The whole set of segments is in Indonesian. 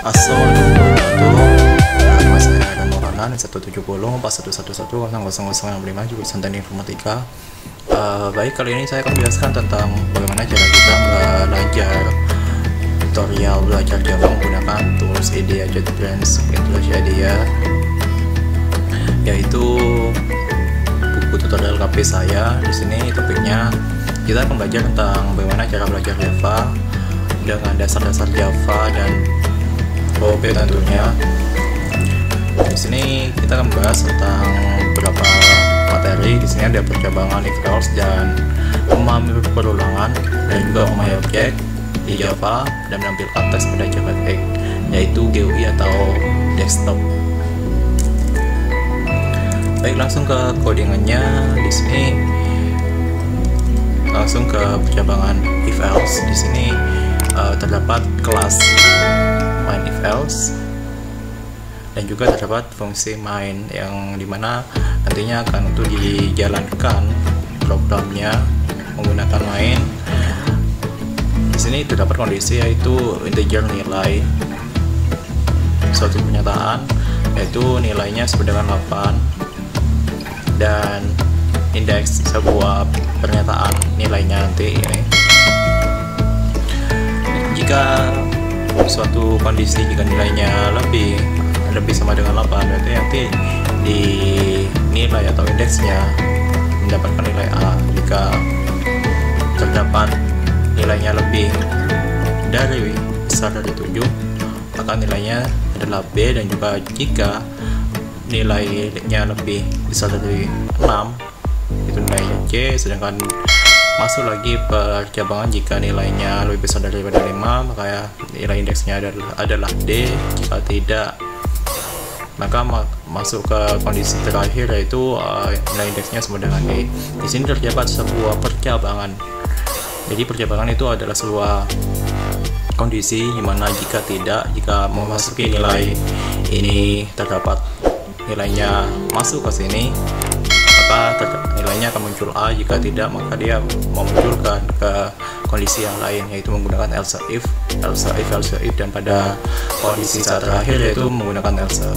Assalamualaikum warahmatullahi wabarakatuh. Nama saya Aaron Maulana 1704111000065 juga Santan Informatika. Baik, kali ini saya akan menjelaskan tentang bagaimana cara kita belajar tutorial belajar Java menggunakan tools IDEA JetBrains Intelligent IDEA, yaitu buku tutorial KP saya. Di sini topiknya kita akan belajar tentang bagaimana cara belajar Java dengan dasar-dasar Java dan OOP tentunya. Di sini kita akan membahas tentang beberapa materi. Di sini ada percabangan if else dan memahami perulangan, dan juga memahami objek di Java dan menampilkan teks pada JavaScript, yaitu GUI atau desktop. Baik, langsung ke codingannya. Di sini langsung ke percabangan if else. Di sini terdapat kelas main if else dan juga terdapat fungsi main yang dimana nantinya akan untuk dijalankan programnya menggunakan main. Di sini terdapat kondisi yaitu integer nilai suatu pernyataan, yaitu nilainya sama dengan 8, dan indeks sebuah pernyataan nilainya nanti ini. Jika suatu kondisi jika nilainya lebih sama dengan 8, berarti nanti di nilai atau indeksnya mendapatkan nilai A. Jika terdapat nilainya lebih dari besar dari 7, maka nilainya adalah B, dan juga jika nilainya lebih besar dari 6, itu nilainya C. Sedangkan masuk lagi percabangan jika nilainya lebih besar daripada 5, maka nilai indeksnya adalah D. Jika tidak, maka masuk ke kondisi terakhir, yaitu nilai indeksnya sama dengan E. Di sini terdapat sebuah percabangan. Jadi percabangan itu adalah sebuah kondisi dimana jika memasuki nilai ini terdapat nilainya masuk ke sini, maka nilainya akan muncul A. Jika tidak, maka dia memunculkan ke kondisi yang lain, yaitu menggunakan else if, dan pada kondisi saat terakhir yaitu menggunakan else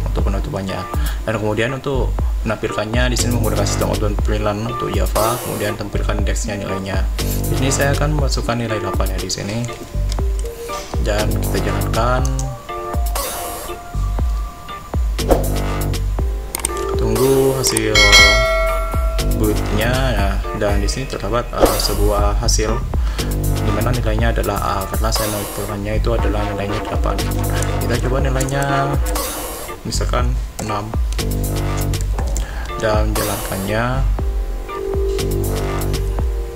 untuk penutupannya. Dan kemudian untuk menampilkannya di sini menggunakan sistem auto println untuk Java, kemudian tampilkan indeksnya nilainya. Di sini saya akan memasukkan nilai 8 ya di sini, dan kita jalankan. Tunggu hasil bootnya ya, dan di sini terdapat sebuah hasil dimana nilainya adalah A, karena saya mengumpulkannya itu adalah nilainya 8. Kita coba nilainya misalkan 6 dan jalankannya,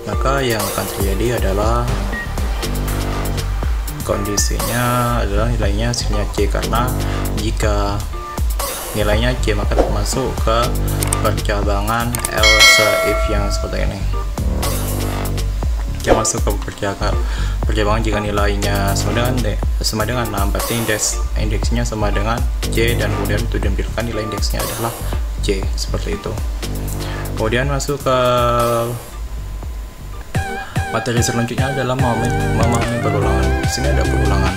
maka yang akan terjadi adalah kondisinya adalah nilainya hasilnya C, karena jika nilainya C maka masuk ke percabangan else if yang seperti ini. Jika masuk ke percabangan jika nilainya sama dengan 6, berarti indeksnya sama dengan C, dan kemudian untuk ditampilkan nilai indeksnya adalah C, seperti itu. Kemudian masuk ke materi selanjutnya adalah memahami perulangan. Di sini ada perulangan.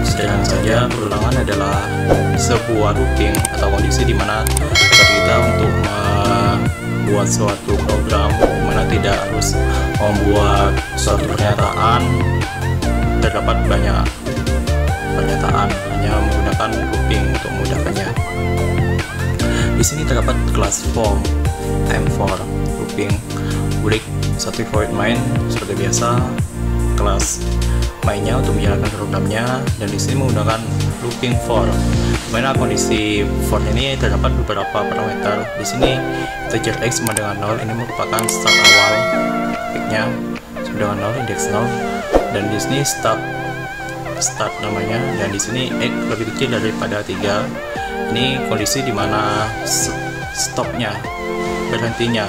Sederhana saja, perulangan adalah sebuah looping atau kondisi di mana kita untuk membuat suatu program di mana tidak harus membuat suatu pernyataan, terdapat banyak pernyataan, hanya menggunakan looping untuk memudahkannya. Di sini terdapat kelas form M4 looping break satu void main seperti biasa, kelas mainnya untuk menjalankan programnya, dan di sini menggunakan looping for. Dimana kondisi for ini terdapat beberapa parameter. Di sini integer x sama dengan 0, ini merupakan start awal x-nya sama dengan 0, indeks 0, dan di sini start namanya, dan di sini x lebih kecil daripada 3. Ini kondisi dimana stopnya, berhentinya.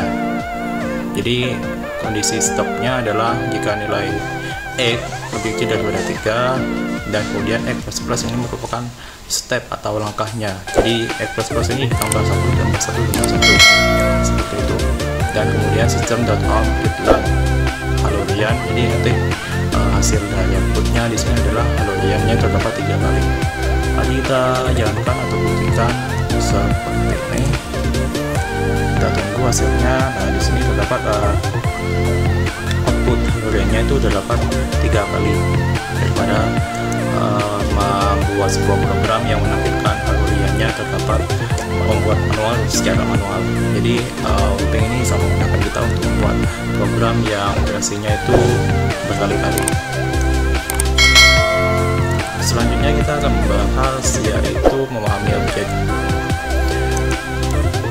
Jadi kondisi stopnya adalah jika nilai x lebih kecil daripada 3, dan kemudian x plus ini merupakan step atau langkahnya. Jadi x plus ini ditambah 1 tambah 1 tambah 1 seperti itu. Dan kemudian sistem.out gitu kan Hallorian, jadi nanti hasil dari outputnya di sini adalah kaloriannya terdapat 3 kali. Mari kita jalankan atau buktikan seperti ini. Kita tunggu hasilnya. Nah, di sini terdapat output kaloriannya itu terdapat 3 kali daripada membuat sebuah program yang menampilkan kaloriannya terdapat membuat manual secara manual. Jadi Uping ini sangat memudahkan kita untuk membuat program yang durasinya itu berkali-kali. Selanjutnya kita akan membahas yaitu memahami objek.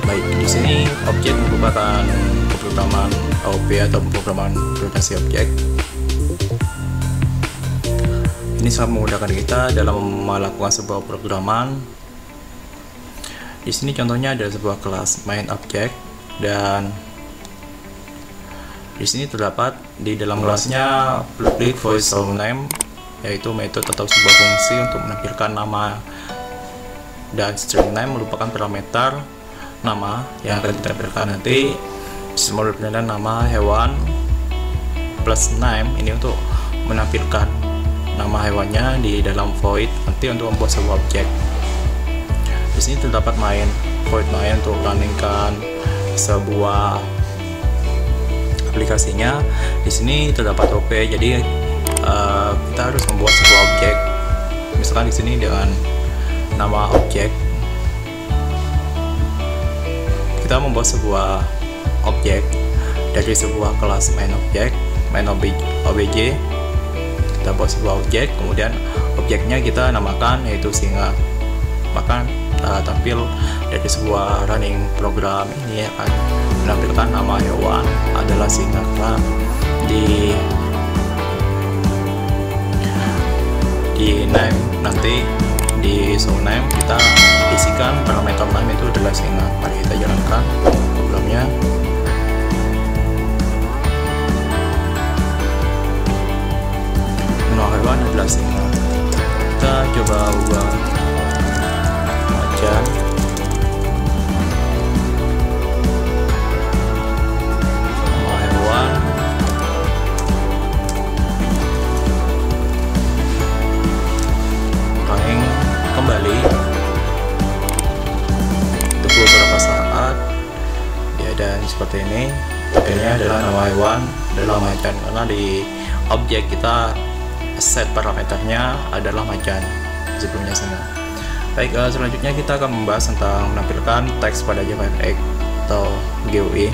Baik, di sini objek merupakan pemrograman AOP atau pemrograman orientasi objek. Ini sangat memudahkan kita dalam melakukan sebuah programan. Di sini contohnya ada sebuah kelas main objek, dan di sini terdapat di dalam kelasnya public voiceover name, yaitu metode atau sebuah fungsi untuk menampilkan nama, dan string name merupakan parameter nama yang akan ditampilkan nanti. Semua representasi nama hewan plus name ini untuk menampilkan nama hewannya di dalam void nanti untuk membuat sebuah objek. Di sini terdapat void main untuk runningkan sebuah aplikasinya. Di sini terdapat OP, jadi kita harus membuat sebuah objek. Misalkan di sini dengan nama objek, kita membuat sebuah objek dari sebuah kelas main obj. Kita buat sebuah objek, kemudian objeknya kita namakan yaitu singa. Maka tampil dari sebuah running program ini akan menampilkan nama hewan adalah singa. Nah, di name nanti di show name kita isikan parameter name itu adalah singa. Mari kita jalankan programnya. Nama hewan adalah singa. Kita coba ubah macan. Nama hewan running kembali untuk beberapa saat ya, dan seperti ini. Akhirnya adalah nama hewan adalah macan, karena di objek kita set parameternya adalah macan, sebelumnya singa. Baik, selanjutnya kita akan membahas tentang menampilkan teks pada JavaFX atau GUI.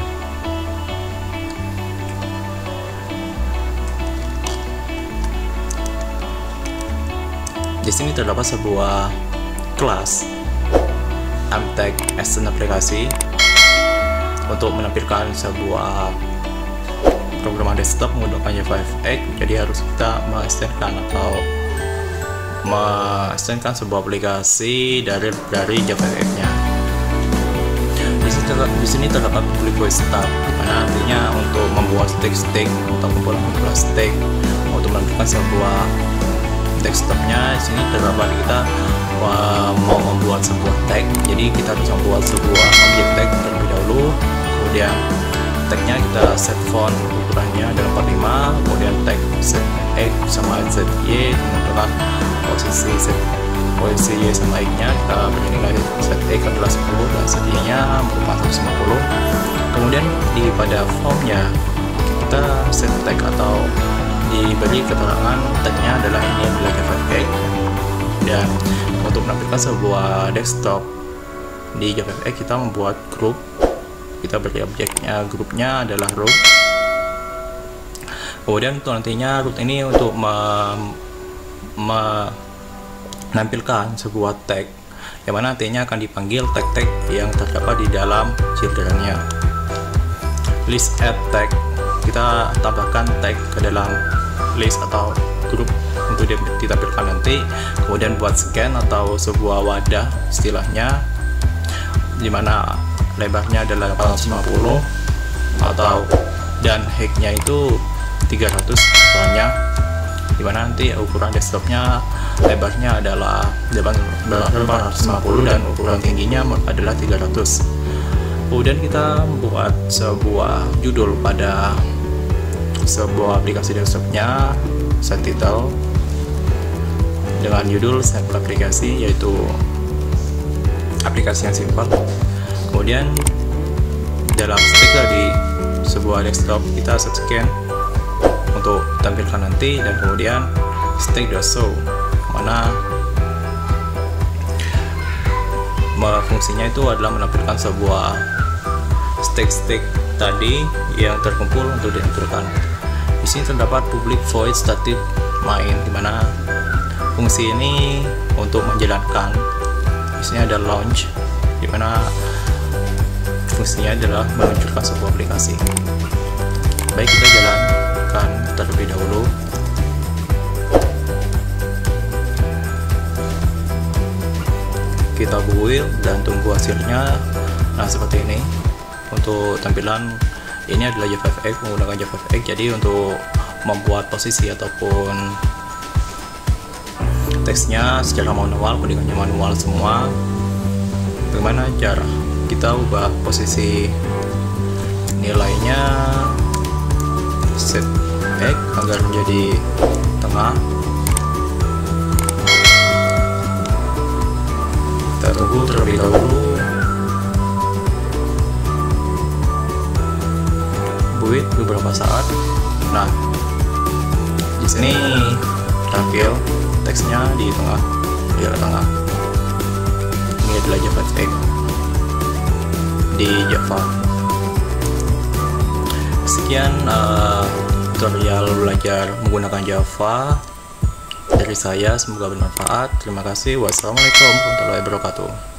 Di sini terdapat sebuah kelas mTag Extend aplikasi untuk menampilkan sebuah program desktop menggunakan JavaFX. Jadi harus kita mengekstensikan sebuah aplikasi dari JavaFX-nya. Di sini terdapat public voice tab, dimana artinya untuk membuat stick atau kumpulan stick untuk menampilkan sebuah desktopnya. Di sini terdapat kita mau membuat sebuah tag, jadi kita harus membuat sebuah objek tag terlebih dahulu. Kemudian tagnya kita set font ukurannya adalah 45, kemudian tag set x sama zy menentukan posisi y sama x nya, kita beri nilai set x adalah 10 dan set y nya merupakan 150. Kemudian pada formnya kita set tag atau diberi keterangan tagnya adalah ini adalah JavaFX. Dan untuk menampilkan sebuah desktop di JavaFX kita membuat grup, kita beri objeknya, grupnya adalah root. Kemudian untuk nantinya root ini untuk menampilkan sebuah tag, yang mana nantinya akan dipanggil tag-tag yang terdapat di dalam children-nya. List add tag, kita tambahkan tag ke dalam list atau grup untuk ditampilkan nanti. Kemudian buat scan atau sebuah wadah istilahnya, dimana lebarnya adalah 850 atau dan height-nya itu 300 ukurannya, dimana nanti ukuran desktopnya lebarnya adalah 850 dan ukuran tingginya adalah 300. Kemudian kita buat sebuah judul pada sebuah aplikasi desktopnya set title dengan judul sampel aplikasi, yaitu aplikasi yang simpel. Kemudian dalam stake di sebuah desktop kita scan untuk tampilkan nanti, dan kemudian stake.show mana fungsinya itu adalah menampilkan sebuah stake tadi yang terkumpul untuk ditampilkan. Di sini terdapat public void static main, dimana fungsi ini untuk menjalankan. Di sini ada launch, dimana fungsinya adalah meluncurkan sebuah aplikasi. Baik, kita jalankan terlebih dahulu. Kita build dan tunggu hasilnya. Nah, seperti ini untuk tampilan. Ini adalah JavaFX, menggunakan JavaFX. Jadi untuk membuat posisi ataupun teksnya secara manual, codingannya manual semua. Bagaimana cara kita ubah posisi nilainya, set X agar menjadi tengah. Kita tunggu terlebih dahulu. Build beberapa saat. Nah, di sini tampil teksnya di tengah, di tengah. Ini adalah JavaFX di Java. Sekian tutorial belajar menggunakan Java dari saya, semoga bermanfaat. Terima kasih. Wassalamualaikum warahmatullahi wabarakatuh.